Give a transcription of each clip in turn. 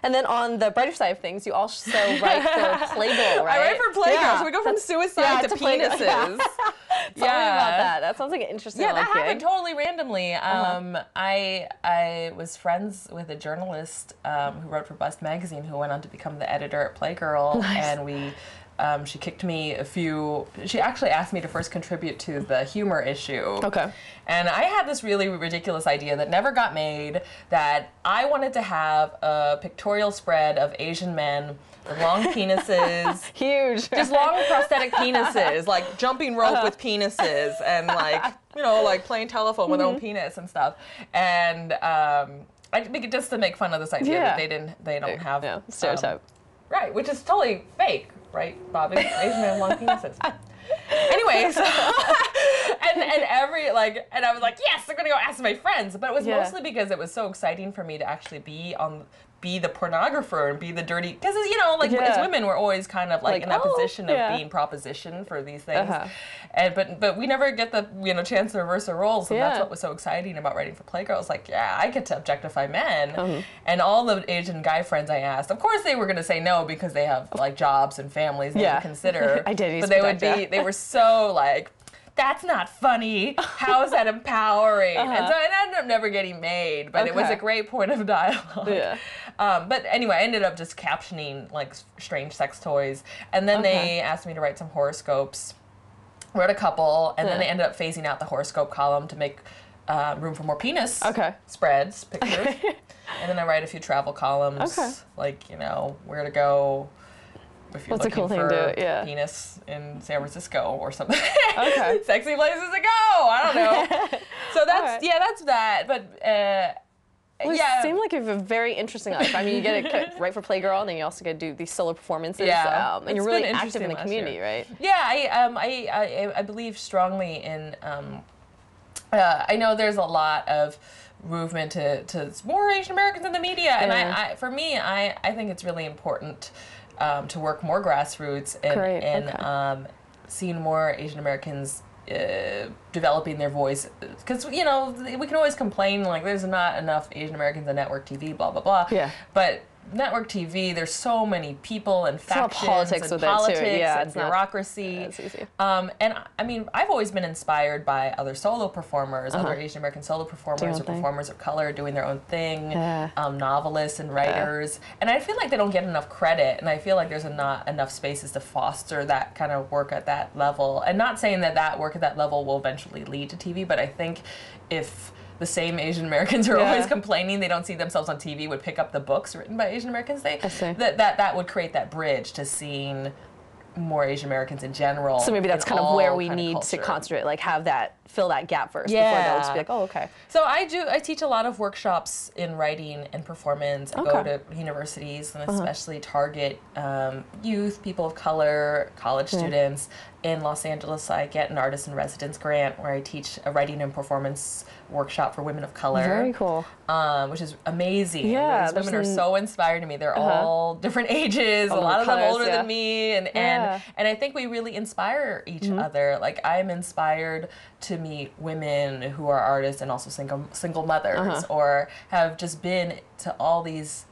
And then on the brighter side of things, you also write for Playgirl, right? I write for Playgirl, Yeah. so we go from suicide to penises. Tell me about that. That sounds like an interesting Yeah, that gig. happened totally randomly. I was friends with a journalist who wrote for Bust magazine who went on to become the editor at Playgirl, and we. She kicked me she actually asked me to first contribute to the humor issue. Okay. And I had this really ridiculous idea that never got made, that I wanted to have a pictorial spread of Asian men with long penises. Huge. Just long prosthetic penises, like jumping rope with penises, and like, like playing telephone with their own penis and stuff. And just to make fun of this idea that they don't have stereotype. Right, which is totally fake, right, Bobby? Asian men have long penises. Anyway, so and I was like, yes, I'm gonna go ask my friends. But it was mostly because it was so exciting for me to actually be the pornographer and be the dirty, because as women we're always kind of like in that position of being propositioned for these things, and but we never get the chance to reverse the roles, and that's what was so exciting about writing for Playgirl. It's like, I get to objectify men, and all the Asian guy friends I asked, of course they were going to say no because they have like jobs and families they would consider, identities, but they were so like, that's not funny. How is that empowering? And so it ended up never getting made, but it was a great point of dialogue. Yeah. But anyway, I ended up just captioning like strange sex toys, and then they asked me to write some horoscopes. Wrote a couple, and then they ended up phasing out the horoscope column to make room for more penis spreads, pictures. And then I write a few travel columns, like where to go. If you're What's a looking cool thing for to do? Yeah. penis in San Francisco or something. Sexy places to go. I don't know. So that's that. But it seemed like you have a very interesting life. I mean, you get to write for Playgirl, and then you also get to do these solo performances. And you're really active in the community, right? Yeah, I believe strongly in. I know there's a lot of movement to more Asian Americans in the media, and for me, I think it's really important. To work more grassroots and seeing more Asian Americans developing their voice, because we can always complain like there's not enough Asian Americans on network TV, blah blah blah. Yeah. But network TV, there's so many people and factions politics and with it too. Yeah, and bureaucracy. It's easy. And I mean, I've always been inspired by other solo performers, other Asian American solo performers or performers of color doing their own thing, novelists and writers. And I feel like they don't get enough credit, and I feel like there's not enough spaces to foster that kind of work at that level. And not saying that work at that level will eventually lead to TV, but I think if the same Asian Americans who are always complaining they don't see themselves on TV would pick up the books written by Asian Americans, that would create that bridge to seeing more Asian Americans in general. So maybe that's kind of where we need to concentrate, like fill that gap first before they'll just be like, oh, okay. So I teach a lot of workshops in writing and performance. I go to universities and especially target youth, people of color, college students. In Los Angeles, I get an artist in residence grant where I teach a writing and performance workshop for women of color. Very cool. Which is amazing. Yeah, these women are so inspired to me. They're all different ages, a lot of them older than me, and I think we really inspire each other. Like, I'm inspired to meet women who are artists and also single mothers, or have just been to all these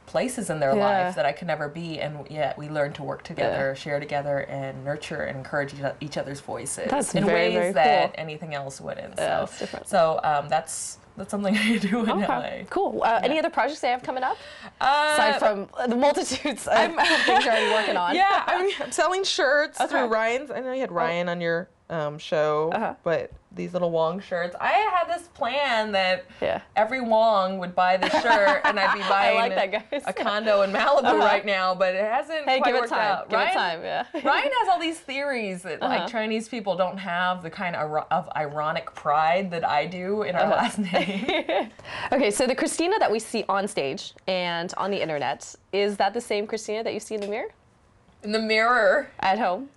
places in their life that I could never be, and yet we learn to work together, share together, and nurture and encourage each other's voices in ways that anything else wouldn't. That's different. So that's something I do in LA. Cool. Any other projects they have coming up? Aside from the multitudes of things you're already working on. Yeah, I'm selling shirts through Ryan's. I know you had Ryan on your show, but these little Wong shirts. I had this plan that every Wong would buy this shirt, and I'd be buying a condo in Malibu right now, but it hasn't quite worked out. Give it time, Ryan has all these theories that like Chinese people don't have the kind of ironic pride that I do in our last name. Okay, so the Kristina that we see on stage and on the internet, is that the same Kristina that you see in the mirror? In the mirror. At home?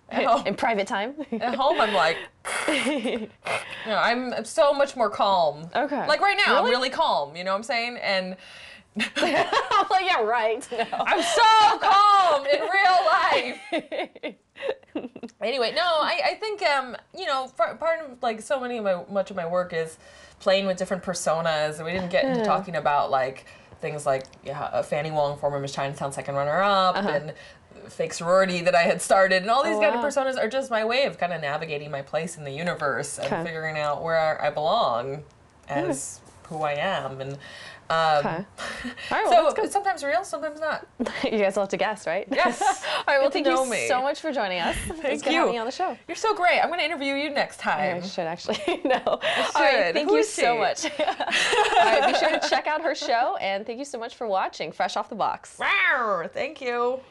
In private time? At home, I'm like, I'm so much more calm. Okay. Like right now, I'm really calm, you know what I'm saying? And I'm like, yeah, right. No. I'm so calm in real life. Anyway, no, I think, part of like much of my work is playing with different personas, and we didn't get into talking about like things like Fanny Wong, former Miss Chinatown second runner-up, and fake sorority that I had started, and all these kind of personas are just my way of kind of navigating my place in the universe and figuring out where I belong as who I am. And all right, well, so it's sometimes real, sometimes not. You guys will have to guess, right? Yes. All right, well, thank you so much for joining us. Thank you. Having me on the show. You're so great. I'm going to interview you next time. I should actually. No. All right, thank you so much. All right, be sure to check out her show, and thank you so much for watching Fresh Off the Box. Thank you.